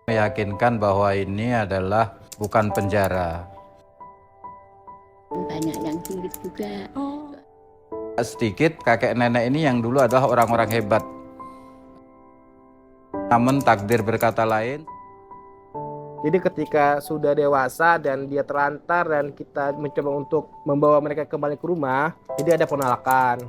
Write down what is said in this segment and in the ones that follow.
Meyakinkan bahwa ini adalah bukan penjara. Banyak yang sulit juga. Sedikit kakek nenek ini yang dulu adalah orang-orang hebat. Namun takdir berkata lain. Jadi ketika sudah dewasa dan dia terlantar dan kita mencoba untuk membawa mereka kembali ke rumah, jadi ada penolakan.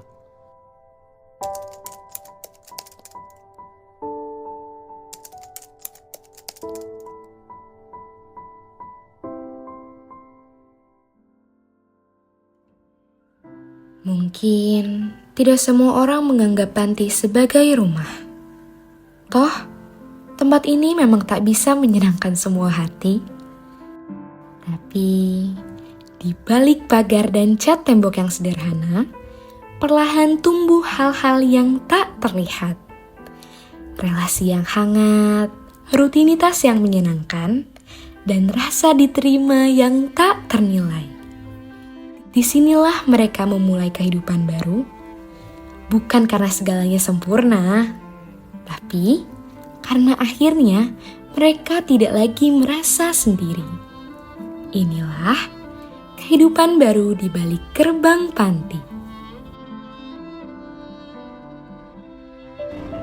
Mungkin tidak semua orang menganggap panti sebagai rumah. Toh, tempat ini memang tak bisa menyenangkan semua hati. Tapi, di balik pagar dan cat tembok yang sederhana, perlahan tumbuh hal-hal yang tak terlihat. Relasi yang hangat, rutinitas yang menyenangkan, dan rasa diterima yang tak ternilai. Disinilah mereka memulai kehidupan baru, bukan karena segalanya sempurna, tapi karena akhirnya mereka tidak lagi merasa sendiri. Inilah kehidupan baru di balik gerbang panti.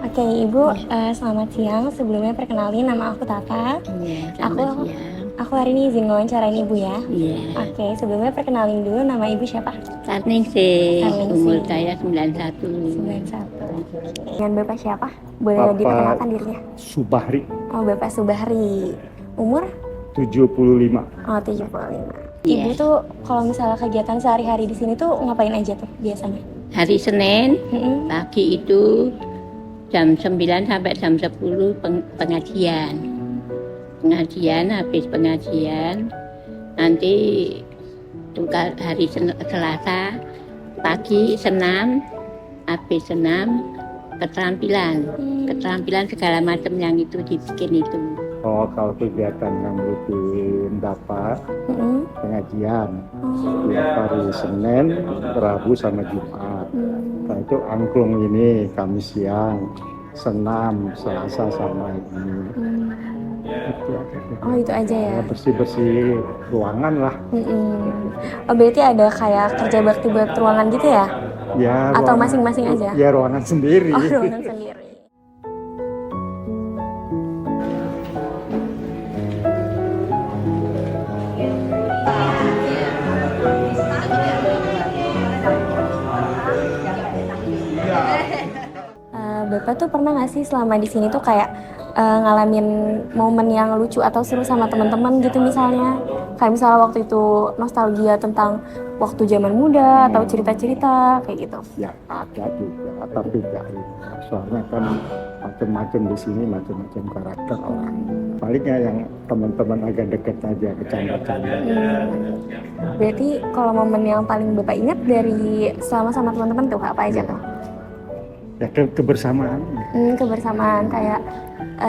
Oke, Ibu, selamat siang. Sebelumnya perkenalin, nama aku Tata. Iya, selamat siang. Aku hari ini izin wawancarain Ibu ya. Iya. Oke, sebelumnya perkenalin dulu, nama Ibu siapa? Tarningsih, Tarningsih. umur saya 91. 91. Dengan Bapak siapa? Boleh diperkenalkan dirinya? Subahri, Oh, Bapak Subahri. Umur? 75. Oh, 75. Iya. Ibu tuh kalau misalnya kegiatan sehari-hari di sini tuh ngapain aja tuh biasanya? Hari Senin, Mm-mm. pagi itu jam 9 sampai jam 10 pengajian. Habis pengajian, nanti hari Selasa, pagi senam, habis senam, keterampilan segala macam yang itu dibikin itu. Oh, kalau kegiatan yang rutin dapat Mm-mm. pengajian Oh. setiap hari Senin, Rabu sama Jumat. Nah, itu angklung ini Kamis siang, senam Selasa sama ini. Itu aja. Oh, itu aja ya. Bersih-bersih ruangan lah. Mm-mm. Oh, berarti ada kayak kerja bakti buat ruangan gitu ya? Ya, Atau ruangan- masing-masing aja? Ya, ruangan sendiri. Oh, ruangan sendiri. Bapak tuh pernah nggak sih selama di sini tuh kayak ngalamin momen yang lucu atau seru sama teman-teman gitu misalnya? Kayak misalnya waktu itu nostalgia tentang waktu zaman muda atau cerita-cerita kayak gitu. Ya ada juga, tapi enggak ini. Soalnya kan macam-macam di sini, macam-macam karakter orang. Palingnya yang teman-teman agak dekat aja, bercanda-canda. Berarti kalau momen yang paling Bapak ingat dari selama sama teman-teman tuh apa aja tuh? Ya kebersamaan. Kebersamaan kayak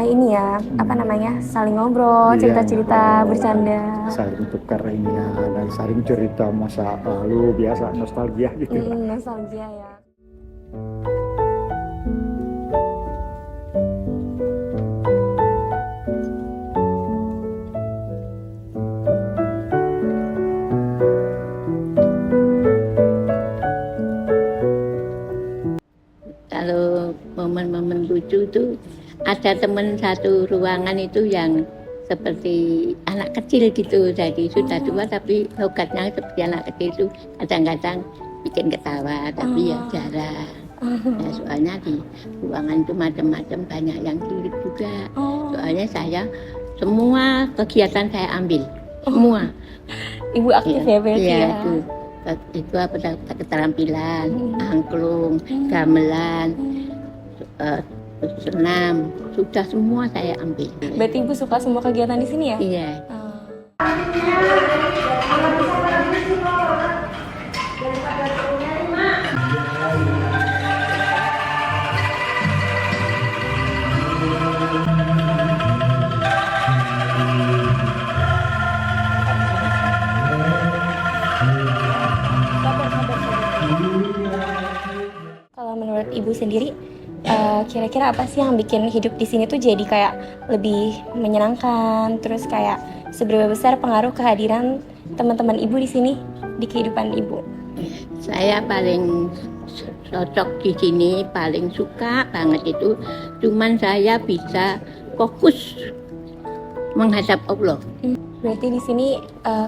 ini ya, apa namanya, saling ngobrol, Iya, cerita-cerita, ngobrol. bercanda. Saling tukar ini ya, dan saling cerita masa lalu, biasa nostalgia gitu. Nostalgia ya. Kalau momen-momen lucu itu ada teman satu ruangan itu yang seperti anak kecil gitu, jadi sudah tua tapi logatnya seperti anak kecil itu kadang-kadang bikin ketawa tapi ya jarang. Ya, soalnya di ruangan itu macam-macam, banyak yang sulit juga. Soalnya saya semua kegiatan saya ambil semua. Ibu aktif ya berarti Iya, ya. itu apa keterampilan, angklung, gamelan, senam, sudah semua saya ambil. Berarti Ibu suka semua kegiatan di sini ya? Iya. Kalau menurut Ibu sendiri, kira-kira apa sih yang bikin hidup di sini tuh jadi kayak lebih menyenangkan, terus kayak seberapa besar pengaruh kehadiran teman-teman ibu di sini di kehidupan ibu? Saya paling cocok di sini, paling suka banget itu. Cuman saya bisa fokus menghadap Allah. Berarti di sini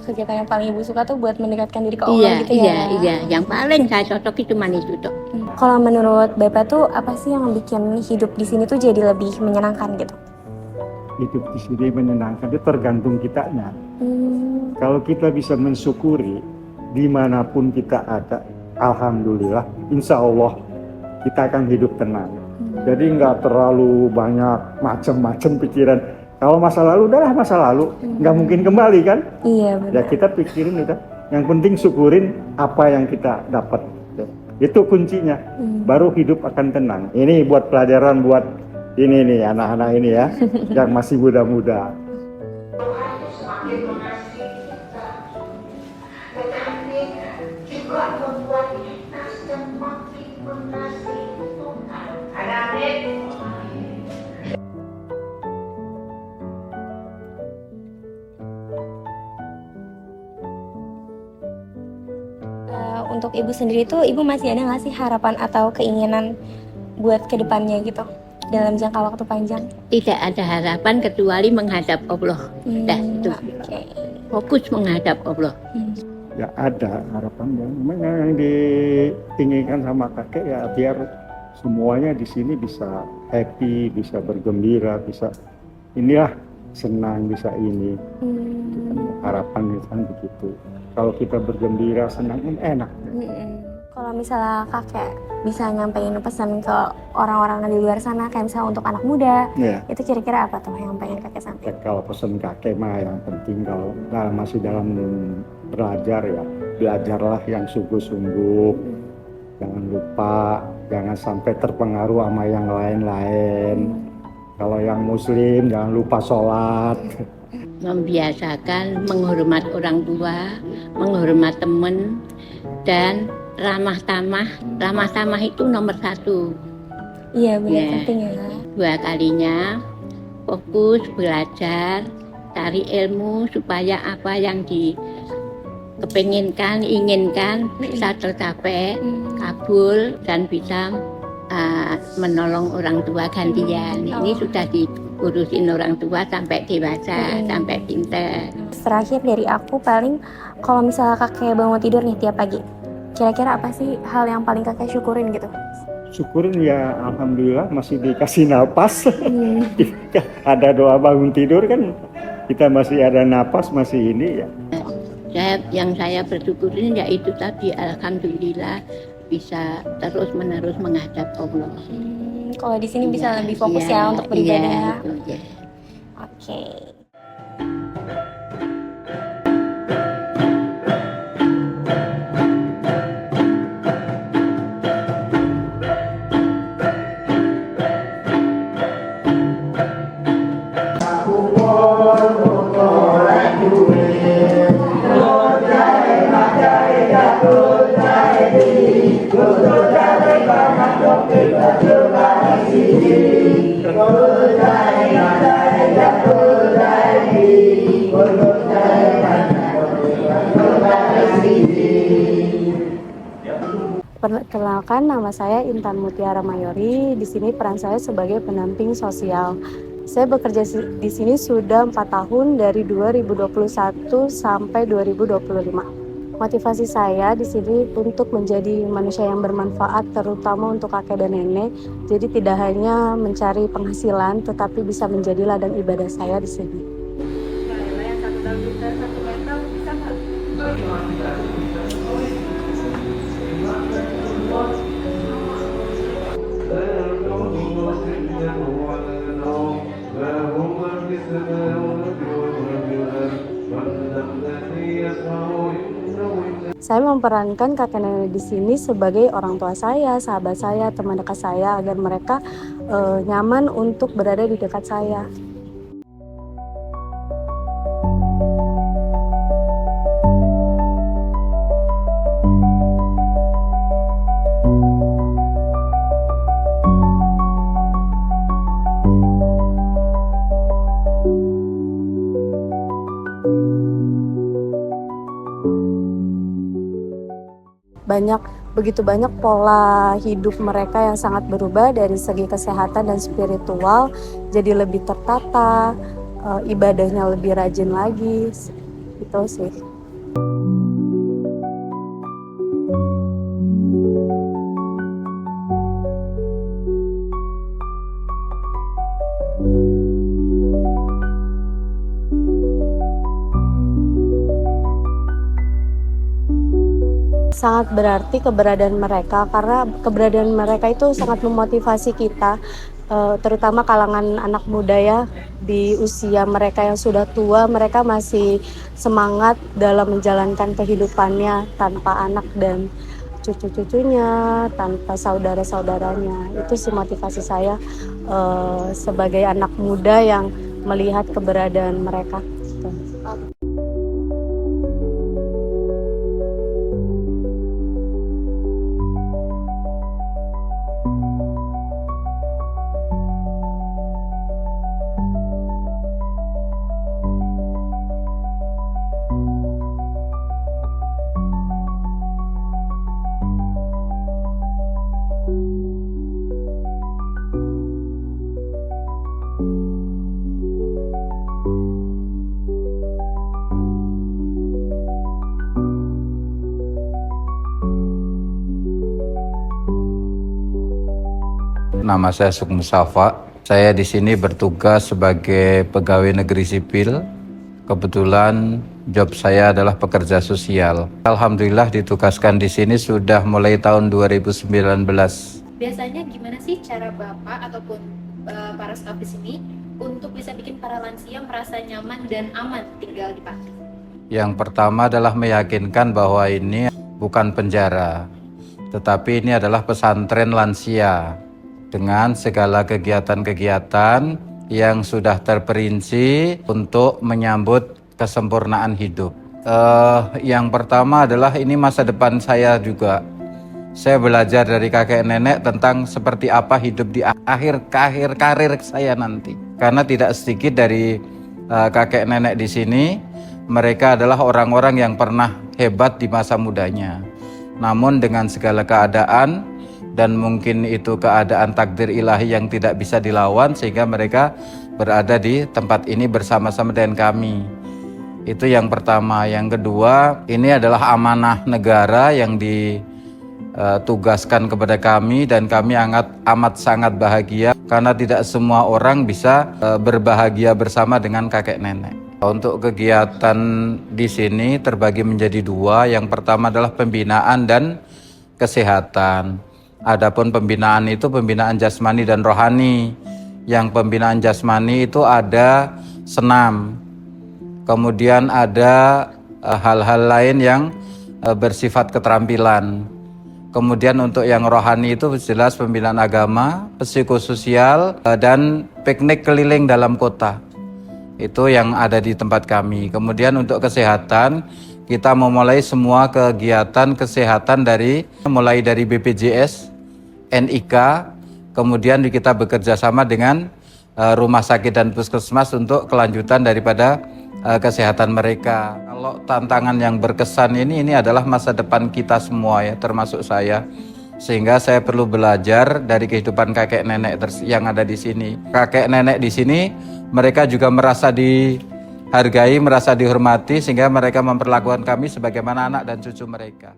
kegiatan yang paling ibu suka tuh buat mendekatkan diri ke Allah gitu ya? Iya. Yang paling saya cocok itu itu tuh. Kalau menurut Bapak tuh apa sih yang bikin hidup di sini tuh jadi lebih menyenangkan gitu? Hidup di sini menyenangkan itu tergantung kitanya. Kalau kita bisa mensyukuri dimanapun kita ada, alhamdulillah, insya Allah kita akan hidup tenang. Jadi nggak terlalu banyak macam-macam pikiran. Kalau masa lalu, udahlah masa lalu, nggak mungkin kembali kan? Iya benar. Ya kita pikirin udah. Yang penting syukurin apa yang kita dapat. Itu kuncinya. Baru hidup akan tenang. Ini buat pelajaran buat ini nih anak-anak ini ya, yang masih muda-muda. Untuk ibu sendiri tuh, ibu masih ada nggak sih harapan atau keinginan buat kedepannya gitu dalam jangka waktu panjang? Tidak ada harapan kecuali menghadap Allah. Itu. Oke. Fokus menghadap Allah. Ya ada harapan yang diinginkan sama kakek ya biar semuanya di sini bisa happy, bisa bergembira, bisa inilah senang, bisa ini. Harapan itu kan begitu. Kalau kita bergembira, senang kan enak. Kalau misalnya kakek bisa nyampein pesan ke orang-orang di luar sana, kayak misalnya untuk anak muda, itu kira-kira apa tuh yang pengen kakek sampaikan? Kalau pesan kakek mah yang penting kalau masih dalam belajar ya, belajarlah yang sungguh-sungguh. Jangan lupa, jangan sampai terpengaruh sama yang lain-lain. Kalau yang muslim jangan lupa sholat. Membiasakan menghormat orang tua, menghormat teman, dan ramah tamah. Ramah tamah itu nomor 1. Iya benar, penting ya. 2 kalinya fokus belajar, cari ilmu supaya apa yang dikepinginkan, inginkan bisa tercapai, kabul, dan bisa menolong orang tua gantian. Ini sudah diurusin orang tua sampai dewasa, sampai pintar. Terakhir dari aku paling, kalau misalnya kakek bangun tidur nih tiap pagi, kira-kira apa sih hal yang paling kakek syukurin gitu? Syukurin ya alhamdulillah masih dikasih napas. Ada doa bangun tidur kan, kita masih ada napas, masih ini ya. Yang saya bersyukurin yaitu tadi, alhamdulillah bisa terus-menerus menghadap Allah. Kalau di sini bisa lebih fokus ya untuk beribadah. Itu, Oke. Perkenalkan, nama saya Intan Mutiara Mayori. Di sini peran saya sebagai pendamping sosial. Saya bekerja di sini sudah 4 tahun dari 2021 sampai 2025. Motivasi saya di sini untuk menjadi manusia yang bermanfaat, terutama untuk kakek dan nenek. Jadi tidak hanya mencari penghasilan, tetapi bisa menjadi ladang ibadah saya di sini. Saya memperankan kakek nenek di sini sebagai orang tua saya, sahabat saya, teman dekat saya, agar mereka nyaman untuk berada di dekat saya. begitu banyak pola hidup mereka yang sangat berubah dari segi kesehatan dan spiritual, jadi lebih tertata, ibadahnya lebih rajin lagi, itu sih. Sangat berarti keberadaan mereka, karena keberadaan mereka itu sangat memotivasi kita, terutama kalangan anak muda ya. Di usia mereka yang sudah tua, mereka masih semangat dalam menjalankan kehidupannya tanpa anak dan cucu-cucunya, tanpa saudara-saudaranya. Itu sih motivasi saya sebagai anak muda yang melihat keberadaan mereka. Nama saya Sukmu Safa. Saya di sini bertugas sebagai pegawai negeri sipil. Kebetulan job saya adalah pekerja sosial. Alhamdulillah ditugaskan di sini sudah mulai tahun 2019. Biasanya gimana sih cara Bapak ataupun para staf di sini untuk bisa bikin para lansia merasa nyaman dan aman tinggal di panti? Yang pertama adalah meyakinkan bahwa ini bukan penjara, tetapi ini adalah pesantren lansia dengan segala kegiatan-kegiatan yang sudah terperinci untuk menyambut kesempurnaan hidup. Yang pertama adalah ini masa depan saya juga. Saya belajar dari kakek nenek tentang seperti apa hidup di akhir karir saya nanti. Karena tidak sedikit dari kakek nenek di sini, mereka adalah orang-orang yang pernah hebat di masa mudanya. Namun dengan segala keadaan, dan mungkin itu keadaan takdir ilahi yang tidak bisa dilawan, sehingga mereka berada di tempat ini bersama-sama dengan kami. Itu yang pertama. Yang kedua, ini adalah amanah negara yang ditugaskan kepada kami, dan kami amat sangat bahagia karena tidak semua orang bisa berbahagia bersama dengan kakek nenek. Untuk kegiatan di sini terbagi menjadi dua. Yang pertama adalah pembinaan dan kesehatan. Adapun pembinaan itu pembinaan jasmani dan rohani. Yang pembinaan jasmani itu ada senam. Kemudian ada hal-hal lain yang bersifat keterampilan. Kemudian untuk yang rohani itu jelas pembinaan agama, psikososial, dan piknik keliling dalam kota. Itu yang ada di tempat kami. Kemudian untuk kesehatan, kita memulai semua kegiatan kesehatan mulai dari BPJS, NIK, kemudian kita bekerja sama dengan rumah sakit dan puskesmas untuk kelanjutan daripada kesehatan mereka. Kalau tantangan yang berkesan ini adalah masa depan kita semua ya, termasuk saya. Sehingga saya perlu belajar dari kehidupan kakek nenek yang ada di sini. Kakek nenek di sini mereka juga merasa dihargai, merasa dihormati, sehingga mereka memperlakukan kami sebagaimana anak dan cucu mereka.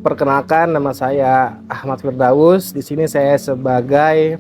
Perkenalkan, nama saya Ahmad Firdaus. Di sini saya sebagai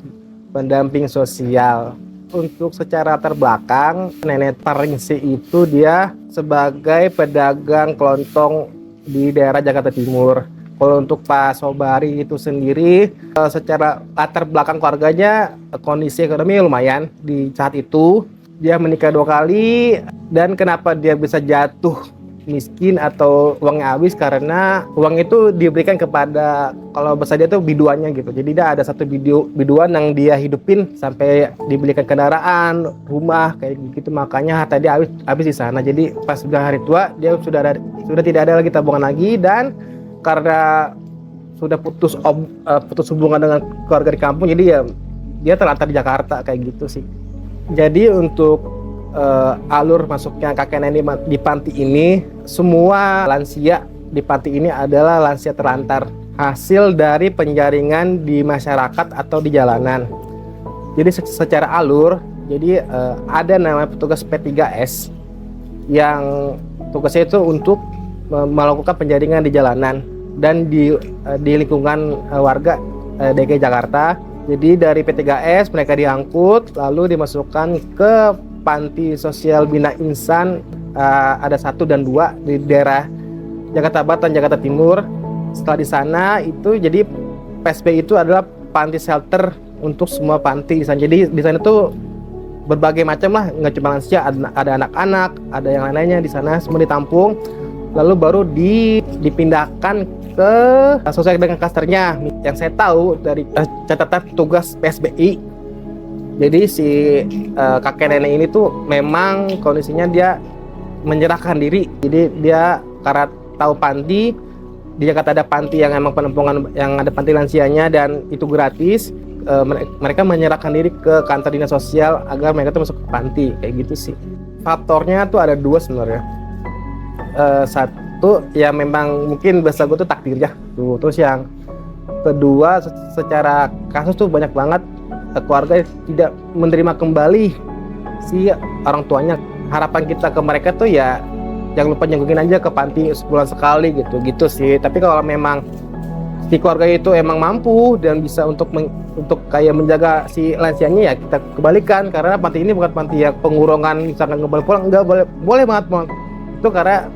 pendamping sosial. Untuk secara terbelakang, Nenek Paringsi itu dia sebagai pedagang kelontong di daerah Jakarta Timur. Kalau untuk Pak Sobari itu sendiri, secara latar belakang keluarganya, kondisi ekonomi lumayan di saat itu. Dia menikah 2 kali, dan kenapa dia bisa jatuh miskin atau uangnya habis, karena uang itu diberikan kepada, kalau bahasa dia tuh biduannya gitu. Jadi dia ada satu biduan yang dia hidupin sampai dibelikan kendaraan, rumah kayak gitu. Makanya harta dia habis di sana. Jadi pas sudah hari tua dia sudah tidak ada lagi tabungan lagi, dan karena sudah putus hubungan dengan keluarga di kampung, jadi ya dia terlantar di Jakarta kayak gitu sih. Jadi untuk alur masuknya kakek nenek di panti ini, semua lansia di panti ini adalah lansia terlantar hasil dari penjaringan di masyarakat atau di jalanan. Jadi secara alur, jadi ada namanya petugas P3S yang tugasnya itu untuk melakukan penjaringan di jalanan dan di lingkungan warga DKI Jakarta. Jadi dari P3S mereka diangkut lalu dimasukkan ke panti sosial Bina Insan, ada 1 dan 2 di daerah Jakarta Barat dan Jakarta Timur. Setelah di sana itu jadi PSB itu adalah panti shelter untuk semua panti. Jadi di sana tuh berbagai macam lah, nggak cuma lansia, ada anak-anak, ada yang lainnya di sana, semua ditampung. Lalu baru dipindahkan ke sesuai dengan klasternya. Yang saya tahu dari catatan tugas PSBI, jadi si kakek nenek ini tuh memang kondisinya dia menyerahkan diri. Jadi dia karena tahu panti, di Jakarta ada panti yang emang penampungan, yang ada panti lansianya dan itu gratis. Mereka menyerahkan diri ke kantor dinas sosial agar mereka tuh masuk ke panti kayak gitu sih. Faktornya tuh ada 2 sebenarnya. Satu ya memang mungkin bahasa gue tuh takdir ya tuh. Terus yang kedua secara kasus tuh banyak banget keluarga tidak menerima kembali si orang tuanya. Harapan kita ke mereka tuh ya jangan lupa nyenggungin aja ke panti sebulan sekali gitu sih. Tapi kalau memang si keluarga itu emang mampu dan bisa untuk kayak menjaga si lansianya, ya kita kembalikan. Karena panti ini bukan panti yang pengurungan misalkan kembali pulang, enggak, boleh banget. Itu karena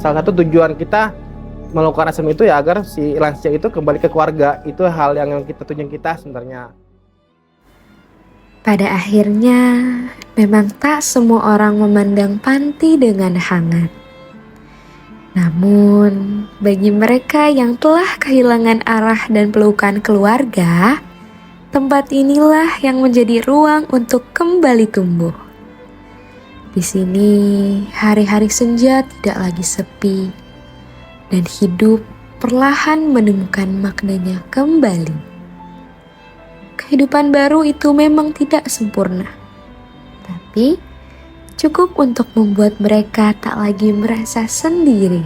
salah satu tujuan kita melakukan asem itu ya agar si lansia itu kembali ke keluarga. Itu hal yang tujuan kita sebenarnya. Pada akhirnya, memang tak semua orang memandang panti dengan hangat. Namun, bagi mereka yang telah kehilangan arah dan pelukan keluarga, tempat inilah yang menjadi ruang untuk kembali tumbuh. Di sini, hari-hari senja tidak lagi sepi, dan hidup perlahan menemukan maknanya kembali. Kehidupan baru itu memang tidak sempurna, tapi cukup untuk membuat mereka tak lagi merasa sendiri.